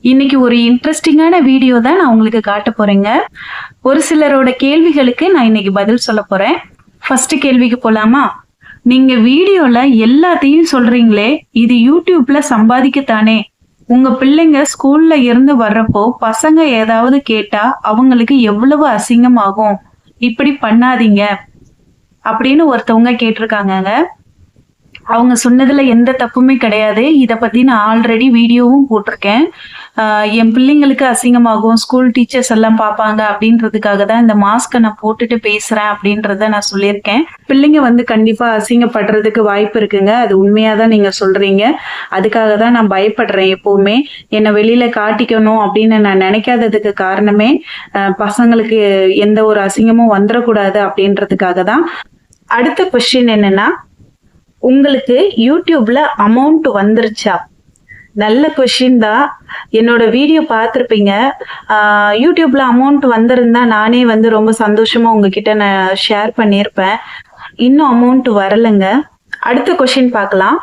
இன்னைக்கு ஒரு இன்ட்ரெஸ்டிங்கான வீடியோ தான் நான் உங்களுக்கு காட்ட போறேங்க. ஒரு சிலரோட கேள்விகளுக்கு நான் இன்னைக்கு பதில் சொல்ல போறேன். ஃபர்ஸ்ட் கேள்விக்கு போலாமா? நீங்க வீடியோல எல்லாத்தையும் சொல்றீங்களே, இது யூடியூப்ல சம்பாதிக்கத்தானே? உங்க பிள்ளைங்க ஸ்கூல்ல இருந்து வர்றப்போ பசங்க ஏதாவது கேட்டா அவங்களுக்கு எவ்வளவு அசிங்கமாகும்? இப்படி பண்ணாதீங்க அப்படின்னு ஒருத்தவங்க கேட்டிருக்காங்கங்க. அவங்க சொன்னதுல எந்த தப்புமே கிடையாது. இத பத்தி நான் ஆல்ரெடி வீடியோவும் போட்டிருக்கேன். என் பிள்ளைங்களுக்கு அசிங்கமாகும், ஸ்கூல் டீச்சர்ஸ் எல்லாம் பார்ப்பாங்க அப்படின்றதுக்காக தான் இந்த மாஸ்க நான் போட்டுட்டு பேசுறேன் அப்படின்றத நான் சொல்லியிருக்கேன். பிள்ளைங்க வந்து கண்டிப்பா அசிங்கப்படுறதுக்கு வாய்ப்பு இருக்குங்க. அது உண்மையா தான் நீங்க சொல்றீங்க. அதுக்காக தான் நான் பயப்படுறேன் எப்பவுமே. என்னை வெளியில காட்டிக்கணும் அப்படின்னு நான் நினைக்காததுக்கு காரணமே பசங்களுக்கு எந்த ஒரு அசிங்கமும் வந்துடக்கூடாது அப்படின்றதுக்காக தான். அடுத்த கொஸ்டின் என்னன்னா, உங்களுக்கு யூடியூப்ல அமௌண்ட் வந்துருச்சா? நல்ல கொஸ்டின் தான். என்னோட வீடியோ பார்த்துருப்பீங்க. யூடியூப்ல அமௌண்ட் வந்திருந்தா நானே வந்து ரொம்ப சந்தோஷமா உங்ககிட்ட நான் ஷேர் பண்ணியிருப்பேன். இன்னும் அமௌண்ட் வரலைங்க. அடுத்த கொஸ்டின் பார்க்கலாம்.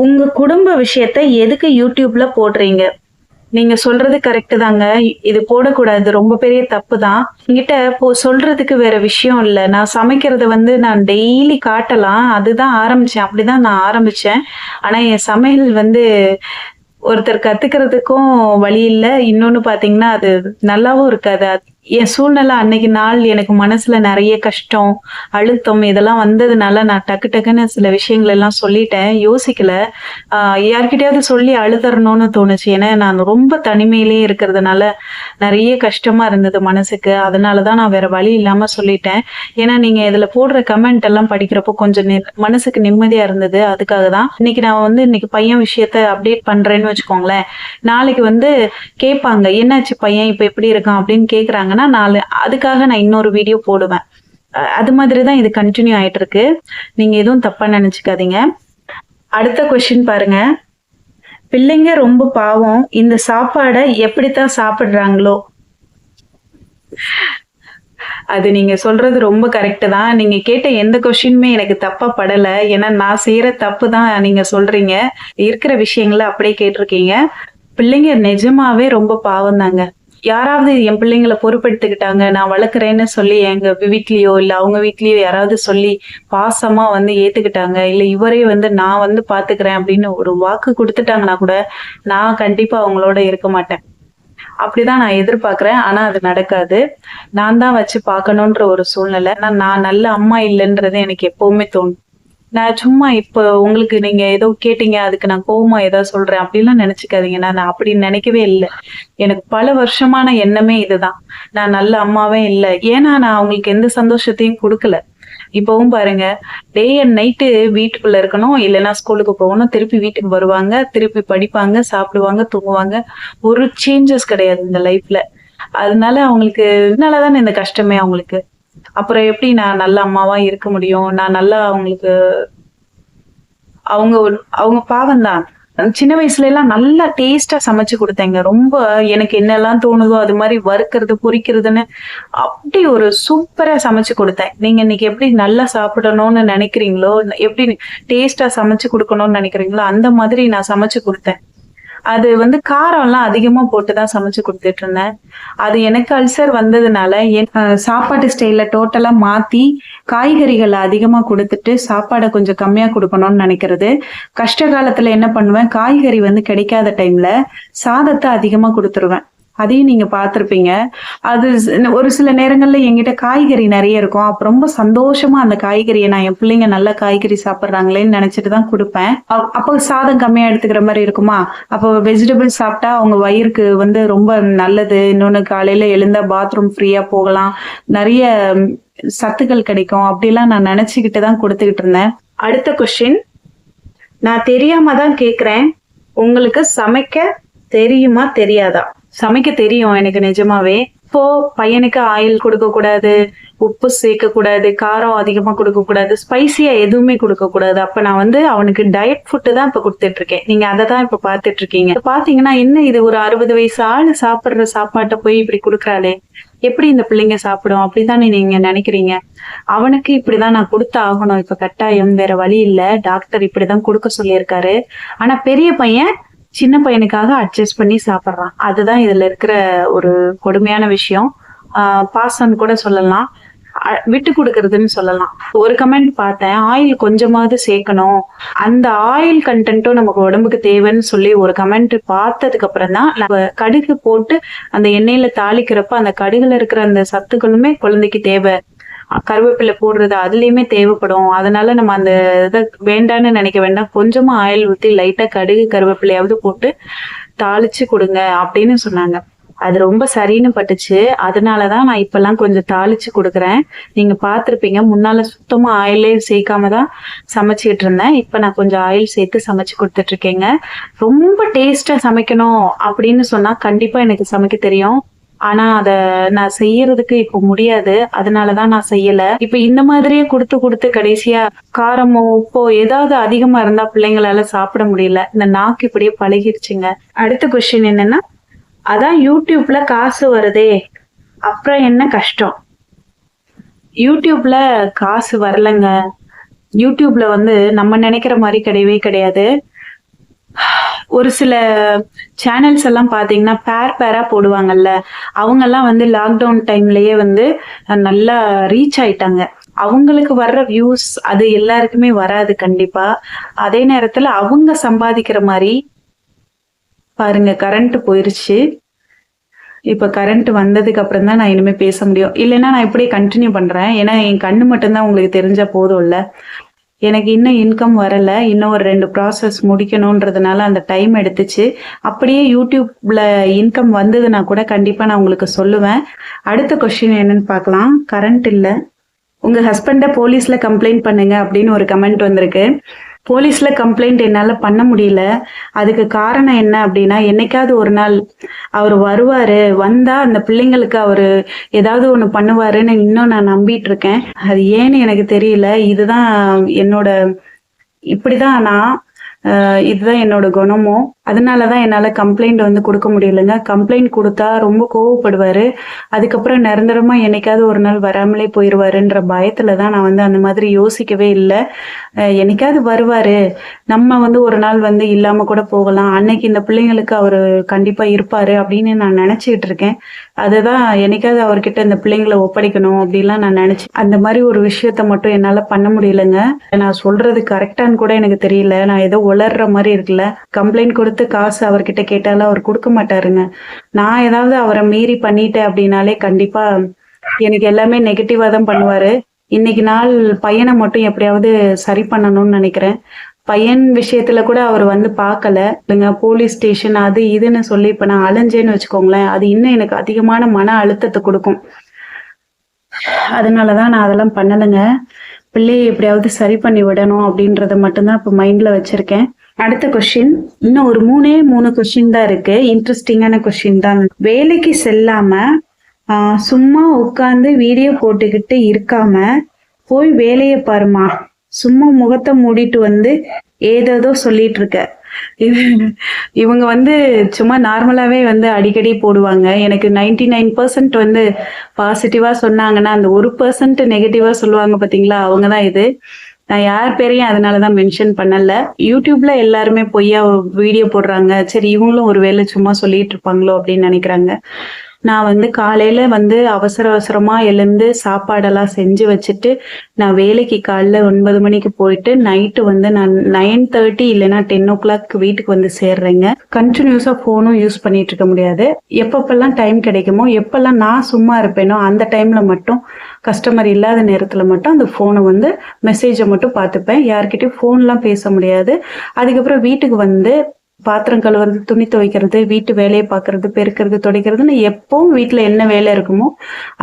உங்க குடும்ப விஷயத்த எதுக்கு யூடியூப்ல போடுறீங்க? நீங்க சொல்றது கரெக்ட் தாங்க. இது போடக்கூடாது, ரொம்ப பெரிய தப்பு தான். என்கிட்ட சொல்றதுக்கு வேற விஷயம் இல்லை. நான் சமைக்கிறத வந்து நான் டெய்லி காட்டலாம், அதுதான் ஆரம்பிச்சேன். அப்படிதான் நான் ஆரம்பிச்சேன். ஆனா என் சமையல் வந்து ஒருத்தர் கத்துக்கிறதுக்கும் வழி இல்லை. இன்னொன்னு பாத்தீங்கன்னா அது நல்லாவும் இருக்காது. என் சூழ்நிலை அன்னைக்கு நாள் எனக்கு மனசுல நிறைய கஷ்டம், அழுத்தம் இதெல்லாம் வந்ததுனால நான் டக்கு டக்குன்னு சில விஷயங்கள் எல்லாம் சொல்லிட்டேன். யோசிக்கல. யார்கிட்டயாவது சொல்லி அழுதறணும்னு தோணுச்சு. ஏன்னா நான் ரொம்ப தனிமையிலேயே இருக்கிறதுனால நிறைய கஷ்டமா இருந்தது மனசுக்கு. அதனாலதான் நான் வேற வழி இல்லாம சொல்லிட்டேன். ஏன்னா நீங்க இதுல போடுற கமெண்ட் எல்லாம் படிக்கிறப்போ கொஞ்சம் மனசுக்கு நிம்மதியா இருந்தது. அதுக்காக தான் இன்னைக்கு நான் வந்து இன்னைக்கு பையன் விஷயத்த அப்டேட் பண்றேன்னு வச்சுக்கோங்களேன். நாளைக்கு வந்து கேட்பாங்க, என்னாச்சு பையன் இப்ப எப்படி இருக்கான் அப்படின்னு கேக்குறாங்கன்னா அதுக்காக நான் இன்னொரு வீடியோ போடுவேன். அது மாதிரிதான் இது கண்டினியூ ஆயிட்டு இருக்கு. நீங்க எதுவும் தப்பா நினைச்சுக்காதீங்க. அடுத்த கொஸ்டின் பாருங்க. பிள்ளைங்க ரொம்ப பாவம், இந்த சாப்பாடை எப்படித்தான் சாப்பிடுறாங்களோ? அது நீங்க சொல்றது ரொம்ப கரெக்ட் தான். நீங்க கேட்ட எந்த கொஸ்டினுமே எனக்கு தப்பா படல. ஏன்னா நான் செய்யற தப்பு தான் நீங்க சொல்றீங்க. இருக்கிற விஷயங்களை அப்படியே கேட்டிருக்கீங்க. பிள்ளைங்க நிஜமாவே ரொம்ப பாவம் தாங்க. யாராவது என் பிள்ளைங்களை பொறுப்பெடுத்துக்கிட்டாங்க, நான் வளர்க்குறேன்னு சொல்லி எங்க வீட்லயோ இல்ல அவங்க வீட்லயோ யாராவது சொல்லி பாசமா வந்து ஏத்துக்கிட்டாங்க, இல்ல இவரே வந்து நான் வந்து பாத்துக்கிறேன் அப்படின்னு ஒரு வாக்கு கொடுத்துட்டாங்கன்னா கூட நான் கண்டிப்பா அவங்களோட இருக்க மாட்டேன். அப்படிதான் நான் எதிர்பார்க்கிறேன். ஆனா அது நடக்காது. நான் தான் வச்சு பார்க்கணுன்ற ஒரு சூழ்நிலை. நான் நல்ல அம்மா இல்லைன்றது எனக்கு எப்பவுமே தோணும். நான் சும்மா இப்ப உங்களுக்கு நீங்க ஏதோ கேட்டீங்க, அதுக்கு நான் கோவமா ஏதாவது சொல்றேன் அப்படிலாம் நினைச்சுக்காதீங்க. நான் அப்படி நினைக்கவே இல்லை. எனக்கு பல வருஷமான எண்ணமே இதுதான். நான் நல்ல அம்மாவே இல்லை. ஏன்னா நான் அவங்களுக்கு எந்த சந்தோஷத்தையும் கொடுக்கல. இப்பவும் பாருங்க, டே அண்ட் நைட்டு வீட்டுக்குள்ள இருக்கணும், இல்லைன்னா ஸ்கூலுக்கு போகணும், திருப்பி வீட்டுக்கு வருவாங்க, திருப்பி படிப்பாங்க, சாப்பிடுவாங்க, தூங்குவாங்க. ஒரு சேஞ்சஸ் கிடையாது இந்த லைஃப்ல. அதனால அவங்களுக்கு இதனாலதானே இந்த கஷ்டமே அவங்களுக்கு. அப்புறம் எப்படி நான் நல்ல அம்மாவா இருக்க முடியும்? நான் நல்லா அவங்களுக்கு அவங்க அவங்க பாவம் தான். சின்ன வயசுல எல்லாம் நல்லா டேஸ்டா சமைச்சு கொடுத்தேங்க. ரொம்ப எனக்கு என்னெல்லாம் தோணுதோ அது மாதிரி வறுக்கிறது பொரிக்கிறதுன்னு அப்படி ஒரு சூப்பரா சமைச்சு கொடுத்தேன். நீங்க இன்னைக்கு எப்படி நல்லா சாப்பிடணும்னு நினைக்கிறீங்களோ, எப்படி டேஸ்டா சமைச்சு கொடுக்கணும்னு நினைக்கிறீங்களோ அந்த மாதிரி நான் சமைச்சு கொடுத்தேன். அது வந்து காரம் எல்லாம் அதிகமா போட்டுதான் சமைச்சு கொடுத்துட்டு இருந்தேன். அது எனக்கு அல்சர் வந்ததுனால சாப்பாட்டு ஸ்டைல டோட்டலா மாத்தி காய்கறிகளை அதிகமா கொடுத்துட்டு சாப்பாடை கொஞ்சம் கம்மியா கொடுக்கணும்னு நினைக்கிறது. கஷ்ட காலத்துல என்ன பண்ணுவேன், காய்கறி வந்து கிடைக்காத டைம்ல சாதத்தை அதிகமா கொடுத்துருவேன். அதையும் நீங்க பார்த்திருப்பீங்க. அது ஒரு சில நேரங்கள்ல என்கிட்ட காய்கறி நிறைய இருக்கும். அப்ப ரொம்ப சந்தோஷமா அந்த காய்கறியை நான் என் பிள்ளைங்க நல்ல காய்கறி சாப்பிட்றாங்களேன்னு நினைச்சிட்டு தான் கொடுப்பேன். அப்போ சாதம் கம்மியா எடுத்துக்கிற மாதிரி இருக்குமா, அப்போ வெஜிடபிள் சாப்பிட்டா அவங்க வயிறுக்கு வந்து ரொம்ப நல்லது. இன்னொன்னு காலையில எழுந்தா பாத்ரூம் ஃப்ரீயா போகலாம், நிறைய சத்துக்கள் கிடைக்கும். அப்படிலாம் நான் நினைச்சுக்கிட்டு தான் கொடுத்துக்கிட்டு இருந்தேன். அடுத்த கொஸ்டின், நான் தெரியாம தான் கேக்குறேன், உங்களுக்கு சமைக்க தெரியுமா தெரியாதா? சமைக்க தெரியும் எனக்கு நிஜமாவே. இப்போ பையனுக்கு ஆயில் கொடுக்க கூடாது, உப்பு சேர்க்க கூடாது, காரம் அதிகமா கொடுக்க கூடாது, ஸ்பைசியா எதுவுமே கொடுக்க கூடாது. அப்ப நான் வந்து அவனுக்கு டயட் ஃபுட்டு தான் இப்ப கொடுத்துட்டு இருக்கேன். நீங்க அதை தான் இப்ப பாத்துட்டு இருக்கீங்க. பாத்தீங்கன்னா என்ன, இது ஒரு 60 வயசு ஆளு சாப்பிடுற சாப்பாட்டை போய் இப்படி கொடுக்குறாளே, எப்படி இந்த பிள்ளைங்க சாப்பிடும் அப்படித்தானே நீங்க நினைக்கிறீங்க. அவனுக்கு இப்படிதான் நான் கொடுத்து ஆகணும், இப்ப கட்டாயம், வேற வழி இல்ல. டாக்டர் இப்படிதான் கொடுக்க சொல்லியிருக்காரு. ஆனா பெரிய பையன் சின்ன பையனுக்காக அட்ஜஸ்ட் பண்ணி சாப்பிடுறான். அதுதான் இதுல இருக்கிற ஒரு கொடுமையான விஷயம். பாசம்னு கூட சொல்லலாம். விட்டு கொடுக்கறதுன்னு சொல்லலாம். ஒரு கமெண்ட் பார்த்தேன், ஆயில் கொஞ்சமாவது சேர்க்கணும், அந்த ஆயில் கண்டென்ட்டும் நமக்கு உடம்புக்கு தேவைன்னு சொல்லி ஒரு கமெண்ட் பார்த்ததுக்கு அப்புறம் தான் நம்ம கடுகு போட்டு அந்த எண்ணெயில தாளிக்கிறப்ப அந்த கடுகுல இருக்கிற அந்த சத்துக்களுமே குழந்தைக்கு தேவை. கருவேப்பிலை போடுறது அதுலயுமே தேவைப்படும். அதனால நம்ம அந்த இதை வேண்டான்னு நினைக்க வேண்டாம், கொஞ்சமா ஆயில் ஊத்தி லைட்டா கடுகு கருவேப்பிலையாவது போட்டு தாளிச்சு கொடுங்க அப்படின்னு சொன்னாங்க. அது ரொம்ப சரின்னு பட்டுச்சு. அதனாலதான் நான் இப்பெல்லாம் கொஞ்சம் தாளிச்சு கொடுக்குறேன். நீங்க பார்த்திருப்பீங்க, முன்னால சுத்தமா ஆயிலே சேர்க்காம தான் சமைச்சிட்டு இருந்தேன். இப்ப நான் கொஞ்சம் ஆயில் சேர்த்து சமைச்சு கொடுத்துட்டு இருக்கேங்க. ரொம்ப டேஸ்டா சமைக்கணும் அப்படின்னு சொன்னா கண்டிப்பா எனக்கு சமைக்க தெரியும். ஆனா அத நான் செய்யறதுக்கு இப்ப முடியாது. அதனாலதான் நான் செய்யல. இப்ப இந்த மாதிரியே கொடுத்து கொடுத்து கடைசியா காரமோ உப்போ ஏதாவது அதிகமா இருந்தா பிள்ளைங்களால சாப்பிட முடியல. இந்த நாக்கு இப்படியே பழகிருச்சுங்க. அடுத்த கொஸ்டின் என்னன்னா, அதான் யூடியூப்ல காசு வருதே, அப்புறம் என்ன கஷ்டம்? யூடியூப்ல காசு வரலங்க. யூடியூப்ல நம்ம நினைக்கிற மாதிரி கிடையவே கிடையாது. ஒரு சில சேனல்ஸ் எல்லாம் பாத்தீங்கன்னா பேரா போடுவாங்கல்ல, அவங்க எல்லாம் லாக்டவுன் டைம்லயே நல்லா ரீச் ஆயிட்டாங்க. அவங்களுக்கு வர்ற வியூஸ் அது எல்லாருக்குமே வராது கண்டிப்பா. அதே நேரத்துல அவங்க சம்பாதிக்கிற மாதிரி பாருங்க. கரண்ட் போயிருச்சு. இப்ப கரண்ட் வந்ததுக்கு அப்புறம் தான் நான் இனிமே பேச முடியும். இல்லைன்னா நான் இப்படியே கண்டினியூ பண்றேன். ஏன்னா என் கண்ணு மட்டும்தான் உங்களுக்கு தெரிஞ்சா போதும் இல்ல. எனக்கு இன்னும் இன்கம் வரல. இன்னும் ஒரு 2 ப்ராசஸ் முடிக்கணும்ன்றதுனால அந்த டைம் எடுத்துச்சு. அப்படியே யூடியூப்ல இன்கம் வந்ததுன்னா கூட கண்டிப்பா நான் உங்களுக்கு சொல்லுவேன். அடுத்த கொஸ்டின் என்னன்னு பார்க்கலாம். கரண்ட் இல்ல, உங்க ஹஸ்பண்ட போலீஸ்ல கம்ப்ளைண்ட் பண்ணுங்க அப்படின்னு ஒரு கமெண்ட் வந்திருக்கு. போலீஸ்ல கம்ப்ளைண்ட் என்னால பண்ண முடியல. அதுக்கு காரணம் என்ன அப்படின்னா, என்னைக்காவது ஒரு நாள் அவர் வருவாரு, வந்தா அந்த பிள்ளைங்களுக்கு அவரு ஏதாவது ஒண்ணு பண்ணுவாருன்னு இன்னும் நான் நம்பிட்டு இருக்கேன். அது ஏன்னு எனக்கு தெரியல. இப்படிதான் நான் இதுதான் என்னோட குணமும். அதனாலதான் என்னால கம்ப்ளைண்ட் கொடுக்க முடியலங்க. கம்ப்ளைண்ட் கொடுத்தா ரொம்ப கோவப்படுவாரு. அதுக்கப்புறம் நிரந்தரமா என்னைக்காவது ஒரு நாள் வராமலே போயிருவாருன்ற பயத்துலதான் நான் அந்த மாதிரி யோசிக்கவே இல்லை. என்னைக்காவது வருவாரு, நம்ம ஒரு நாள் இல்லாம கூட போகலாம், அன்னைக்கு இந்த பிள்ளைங்களுக்கு அவரு கண்டிப்பா இருப்பாரு அப்படின்னு நான் நினைச்சுக்கிட்டு இருக்கேன். அதுதான் என்னைக்காவது அவர்கிட்ட இந்த பிள்ளைங்களை ஒப்படைக்கணும் அப்படிலாம் நான் நினைச்சேன். அந்த மாதிரி ஒரு விஷயத்த மட்டும் என்னால பண்ண முடியலங்க. நான் சொல்றது கரெக்டான்னு கூட எனக்கு தெரியல. நான் ஏதோ உளர்ற மாதிரி இருக்குல்ல. கம்ப்ளைண்ட் கொடுத்து காசு அவர்கிட்ட கேட்டாலும் அவர் கொடுக்க மாட்டாருங்க. நான் ஏதாவது அவரை மீறி பண்ணிட்டேன் அப்படின்னாலே கண்டிப்பா எனக்கு எல்லாமே நெகட்டிவா தான் பண்ணுவாரு. இன்னைக்கு நாள் பையனை மட்டும் எப்படியாவது சரி பண்ணணும்னு நினைக்கிறேன். பையன் விஷயத்துல கூட அவர் பார்க்கல. இல்லைங்க, போலீஸ் ஸ்டேஷன் அது இதுன்னு சொல்லி இப்ப நான் அலைஞ்சேன்னு வச்சுக்கோங்களேன், அது இன்னும் எனக்கு அதிகமான மன அழுத்தத்தை கொடுக்கும். அதனாலதான் நான் அதெல்லாம் பண்ணலைங்க. பிள்ளையை எப்படியாவது சரி பண்ணி விடணும் அப்படின்றத மட்டும்தான் இப்ப மைண்ட்ல வச்சிருக்கேன். அடுத்த கொஸ்டின், இன்னும் ஒரு 3 கொஸ்டின் தான் இருக்கு. இன்ட்ரெஸ்டிங்கான கொஸ்டின் தான். வேலைக்கு செல்லாம சும்மா உட்கார்ந்து வீடியோ போட்டுக்கிட்டு இருக்காம போய் வேலையை பாருமா, சும்மா முகத்தை மூடிட்டு ஏதேதோ சொல்லிட்டு இருக்க. இவங்க சும்மா நார்மலாவே அடிக்கடி போடுவாங்க. எனக்கு 99% பாசிட்டிவா சொன்னாங்கன்னா அந்த 1% நெகட்டிவா சொல்லுவாங்க பாத்தீங்களா, அவங்கதான் இது. நான் யார் பேரையும் அதனாலதான் மென்ஷன் பண்ணல. யூடியூப்ல எல்லாருமே பொய்யா வீடியோ போடுறாங்க. சரி, இவங்களும் ஒரு வேலை சும்மா சொல்லிட்டு இருப்பாங்களோ அப்படின்னு நினைக்கிறாங்க. நான் காலையில அவசர அவசரமா எழுந்து சாப்பாடெல்லாம் செஞ்சு வச்சுட்டு நான் வேலைக்கு காலைல 9 மணிக்கு போயிட்டு நைட்டு நான் 9:30 இல்லைன்னா 10 o'clock வீட்டுக்கு சேர்றேங்க. கண்டினியூஸா போனும் யூஸ் பண்ணிட்டு இருக்க முடியாது. எப்பப்பெல்லாம் டைம் கிடைக்குமோ, எப்பெல்லாம் நான் சும்மா இருப்பேனோ அந்த டைம்ல மட்டும், கஸ்டமர் இல்லாத நேரத்துல மட்டும் அந்த போனை மெசேஜை மட்டும் பார்த்துப்பேன். யார்கிட்டயும் போன்லாம் பேச முடியாது. அதுக்கப்புறம் வீட்டுக்கு பாத்திரம் கழுவுறது, துணி துவைக்கிறது, வீட்டு வேலையை பார்க்கறது, பெருக்கிறது, துடைக்கிறதுன்னு எப்பவும் வீட்டுல என்ன வேலை இருக்குமோ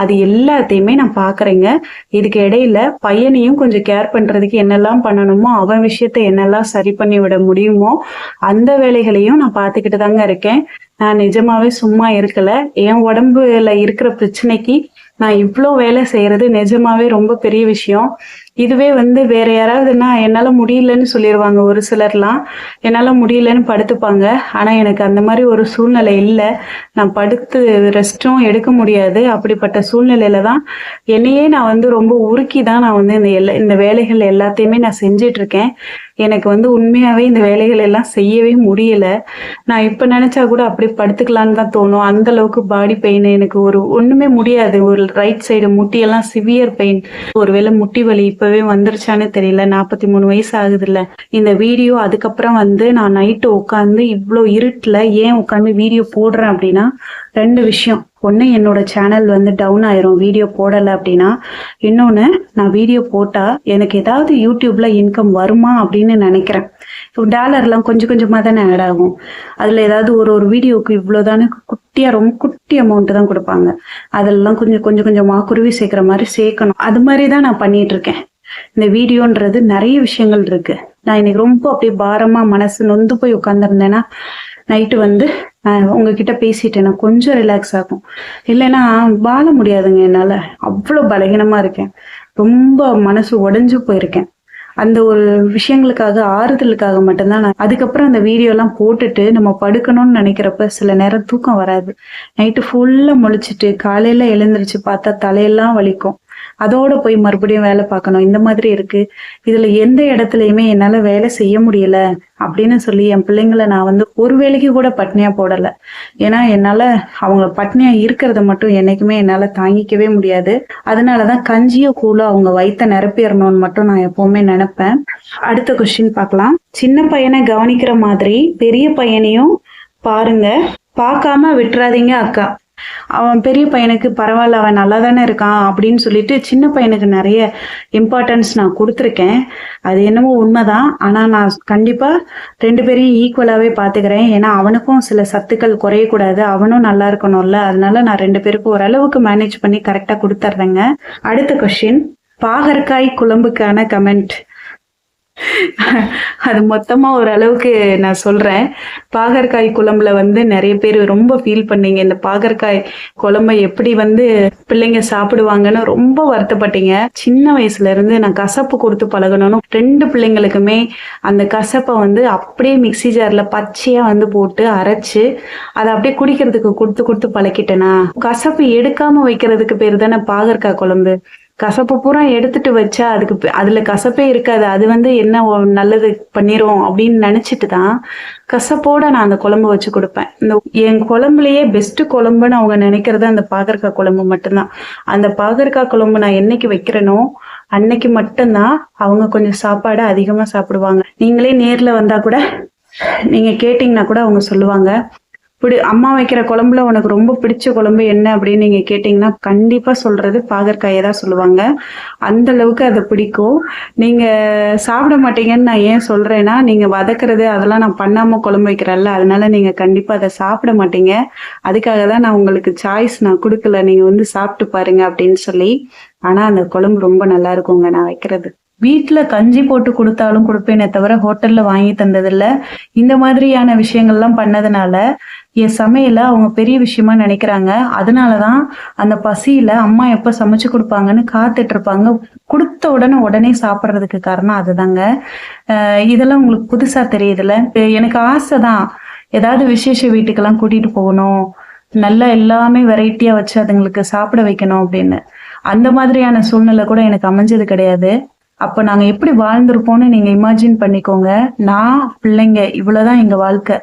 அது எல்லாத்தையுமே நான் பாக்குறேங்க. இதுக்கு இடையில பையனையும் கொஞ்சம் கேர் பண்றதுக்கு என்னெல்லாம் பண்ணணுமோ, அவன் விஷயத்த என்னெல்லாம் சரி பண்ணி விட முடியுமோ அந்த வேலைகளையும் நான் பார்த்துக்கிட்டு தாங்க இருக்கேன். நான் நிஜமாவே சும்மா இருக்கல. என் உடம்புல இருக்கிற பிரச்சனைக்கு நான் இவ்வளோ வேலை செய்யறது நிஜமாவே ரொம்ப பெரிய விஷயம். இதுவே வேற யாராவதுன்னா என்னால முடியலன்னு சொல்லிடுவாங்க. ஒரு சிலர்லாம் என்னால முடியலன்னு படுத்துப்பாங்க. ஆனா எனக்கு அந்த மாதிரி ஒரு சூழ்நிலை இல்லை. நான் படுத்து ரெஸ்டும் எடுக்க முடியாது. அப்படிப்பட்ட சூழ்நிலையில தான் என்னையே நான் ரொம்ப உருக்கி தான் நான் இந்த வேலைகள் எல்லாத்தையுமே நான் செஞ்சிட்டு இருக்கேன். எனக்கு வந்து உண்மையாவே இந்த வேலைகள் எல்லாம் செய்யவே முடியல. நான் இப்ப நெனச்சா கூட அப்படியே படுத்துக்கலான்னு தான் தோணும். அந்த அளவுக்கு பாடி பெயின் எனக்கு ஒண்ணுமே முடியாது. ஒரு ரைட் சைடு முட்டியெல்லாம் சிவியர் பெயின். ஒருவேளை முட்டி வலி இப்பவே வந்துருச்சான்னு தெரியல. 43 வயசு ஆகுதுல்ல. இந்த வீடியோ அதுக்கப்புறம் வந்து நான் நைட்டு உட்காந்து இவ்ளோ இருட்டுல ஏன் உட்காந்து வீடியோ போடுறேன் அப்படின்னா, 2 விஷயம். ஒண்ணு என்னோட சேனல் வந்து டவுன் ஆயிரும் வீடியோ போடல அப்படின்னா. இன்னொன்னு, நான் வீடியோ போட்டா எனக்கு ஏதாவது யூடியூப்ல இன்கம் வருமா அப்படின்னு நினைக்கிறேன். டாலர்லாம் கொஞ்சம் கொஞ்சமா தானே ஆட் ஆகும். அதுல ஏதாவது ஒரு வீடியோக்கு இவ்வளவுதானே குட்டியா, ரொம்ப குட்டி அமௌண்ட் தான் கொடுப்பாங்க. அதெல்லாம் கொஞ்சம் கொஞ்சம் கொஞ்சமா குருவி சேர்க்கிற மாதிரி சேர்க்கணும். அது மாதிரி தான் நான் பண்ணிட்டு இருக்கேன். இந்த வீடியோன்றது நிறைய விஷயங்கள் இருக்கு. நான் இன்னைக்கு ரொம்ப அப்படியே பாரமா மனசு நொந்து போய் உட்கார்ந்துருந்தேன்னா, நைட்டு வந்து உங்ககிட்ட பேசிட்டேன் நான் கொஞ்சம் ரிலாக்ஸ் ஆகும். இல்லைன்னா வாழ முடியாதுங்க என்னால. அவ்வளவு பலகீனமா இருக்கேன். ரொம்ப மனசு உடைஞ்சு போயிருக்கேன். அந்த ஒரு விஷயங்களுக்காக, ஆறுதலுக்காக மட்டும்தான் நான் அதுக்கப்புறம் அந்த வீடியோ எல்லாம் போட்டுட்டு நம்ம படுக்கணும்னு நினைக்கிறப்ப சில நேரம் தூக்கம் வராது. நைட்டு ஃபுல்லா முழிச்சிட்டு காலையில எழுந்திருச்சு பார்த்தா தலையெல்லாம் வலிக்கும். அதோட போய் மறுபடியும் வேலை பார்க்கணும். இந்த மாதிரி இருக்கு. இதுல எந்த இடத்துலயுமே என்னால வேலை செய்ய முடியல அப்படின்னு சொல்லி என் பிள்ளைங்களை நான் வந்து ஒரு வேளைக்கு கூட பட்னியா போடல. ஏன்னா என்னால அவங்க பட்னியா இருக்கிறத மட்டும் என்னைக்குமே என்னால தாங்கிக்கவே முடியாது. அதனாலதான் கஞ்சியோ கூழோ அவங்க வயித்தை நிரப்பிடணும்னு மட்டும் நான் எப்பவுமே நினைப்பேன். அடுத்த கொஸ்டின் பார்க்கலாம். சின்ன பையனை கவனிக்கிற மாதிரி பெரிய பையனையும் பாருங்க, பார்க்காம விட்டுறாதீங்க அக்கா. அவன் பெரிய பையனுக்கு பரவாயில்ல, அவன் நல்லா தானே இருக்கான் அப்படின்னு சொல்லிட்டு சின்ன பையனுக்கு நிறைய இம்பார்ட்டன்ஸ் நான் கொடுத்துருக்கேன். அது என்னமோ உண்மைதான். ஆனா நான் கண்டிப்பா 2 பேரையும் ஈக்குவலாவே பாத்துக்கிறேன். ஏன்னா அவனுக்கும் சில சத்துக்கள் குறையக்கூடாது, அவனும் நல்லா இருக்கணும்ல. அதனால நான் 2 பேருக்கும் ஓரளவுக்கு மேனேஜ் பண்ணி கரெக்டா கொடுத்துட்றேங்க. அடுத்த கொஸ்டின், பாகற்காய் குழம்புக்கான கமெண்ட். அது மொத்தமா ஓரளவுக்கு நான் சொல்றேன். பாகற்காய் குழம்புல வந்து நிறைய பேர் ரொம்ப ஃபீல் பண்ணீங்க. இந்த பாகற்காய் குழம்பை எப்படி வந்து பிள்ளைங்க சாப்பிடுவாங்கன்னு ரொம்ப வருத்தப்பட்டீங்க. சின்ன வயசுல இருந்து நான் கசப்பு கொடுத்து பழகணும்னு 2 பிள்ளைங்களுக்குமே அந்த கசப்பை வந்து அப்படியே மிக்சி ஜார்ல பச்சையா வந்து போட்டு அரைச்சு அதை அப்படியே குடிக்கிறதுக்கு கொடுத்து கொடுத்து பழக்கிட்டேனா. கசப்பு எடுக்காம வைக்கிறதுக்கு பேர் தானே பாகற்காய் குழம்பு. கசப்பு பூரா எடுத்துட்டு வச்சா அதுல கசப்பே இருக்காது. அது வந்து என்ன நல்லது பண்ணிரும் அப்படின்னு நினைச்சிட்டு தான் கசப்போட நான் அந்த குழம்பு வச்சு கொடுப்பேன். இந்த என் குழம்புலயே பெஸ்ட் குழம்புன்னு அவங்க நினைக்கிறது அந்த பாகற்காய் குழம்பு மட்டும்தான். அந்த பாகற்காய் குழம்பு நான் என்னைக்கு வைக்கிறேனோ அன்னைக்கு மட்டும்தான் அவங்க கொஞ்சம் சாப்பாடு அதிகமா சாப்பிடுவாங்க. நீங்களே நேர்ல வந்தா கூட நீங்க கேட்டீங்கன்னா கூட அவங்க சொல்லுவாங்க, அம்மா வைக்கிற குழம்புல உனக்கு ரொம்ப பிடிச்ச குழம்பு என்ன அப்படின்னு நீங்க கேட்டீங்கன்னா கண்டிப்பா சொல்றது பாகற்காயை தான் சொல்லுவாங்க. அந்த அளவுக்கு அதை பிடிக்கும். நீங்க சாப்பிட மாட்டீங்கன்னு நான் ஏன் சொல்றேன்னா, நீங்க வதக்குறது அதெல்லாம் நான் பண்ணாம குழம்பு வைக்கிறேன்ல, அதனால நீங்க கண்டிப்பா அதை சாப்பிட மாட்டீங்க. அதுக்காக தான் நான் உங்களுக்கு சாய்ஸ் நான் கொடுக்கல, நீங்க வந்து சாப்பிட்டு பாருங்க அப்படின்னு சொல்லி. ஆனா அந்த குழம்பு ரொம்ப நல்லா இருக்குங்க நான் வைக்கிறது. வீட்டுல கஞ்சி போட்டு கொடுத்தாலும் கொடுப்பேனே தவிர ஹோட்டல்ல வாங்கி தந்ததில்ல. இந்த மாதிரியான விஷயங்கள்லாம் பண்ணதுனால என் சமையல அவங்க பெரிய விஷயமா நினைக்கிறாங்க. அதனாலதான் அந்த பசியில அம்மா எப்ப சமைச்சு கொடுப்பாங்கன்னு காத்துட்டு இருப்பாங்க. கொடுத்த உடனே சாப்பிட்றதுக்கு காரணம் அதுதாங்க. இதெல்லாம் உங்களுக்கு புதுசா தெரியுதுல்ல. எனக்கு ஆசைதான் ஏதாவது விசேஷ வீட்டுக்கெல்லாம் கூட்டிட்டு போகணும், நல்லா எல்லாமே வெரைட்டியா வச்சு அதுங்களுக்கு சாப்பிட வைக்கணும் அப்படின்னு. அந்த மாதிரியான சூழ்நிலை கூட எனக்கு அமைஞ்சது கிடையாது. அப்ப நாங்க எப்படி வாழ்ந்திருப்போம்னு நீங்க இமேஜின் பண்ணிக்கோங்க. நான், பிள்ளைங்க, இவ்வளவுதான் எங்க வாழ்க்கை.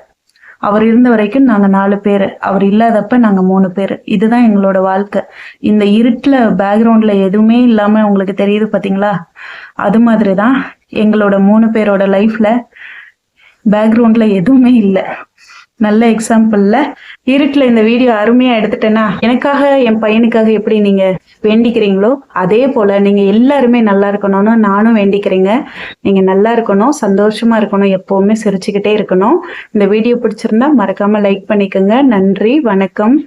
அவர் இருந்த வரைக்கும் நாங்க 4 பேரு, அவர் இல்லாதப்ப நாங்க 3 பேரு. இதுதான் எங்களோட வாழ்க்கை. இந்த இருட்டுல பேக்ரவுண்ட்ல எதுவுமே இல்லாம உங்களுக்கு தெரியுது பாத்தீங்களா? அது மாதிரிதான் எங்களோட 3 பேரோட லைஃப்ல பேக்ரவுண்ட்ல எதுவுமே இல்லை. நல்ல எக்ஸாம்பிள்ல இருட்டுல இந்த வீடியோ அருமையா எடுத்துட்டேன்னா, எனக்காக என் பையனுக்காக எப்படி நீங்க வேண்டிக்கிறீங்களோ அதே போல நீங்க எல்லாருமே நல்லா இருக்கணும்னு நானும் வேண்டிக்கிறீங்க. நீங்க நல்லா இருக்கணும், சந்தோஷமா இருக்கணும், எப்பவுமே சிரிச்சுக்கிட்டே இருக்கணும். இந்த வீடியோ பிடிச்சிருந்தா மறக்காம லைக் பண்ணிக்கோங்க. நன்றி, வணக்கம்.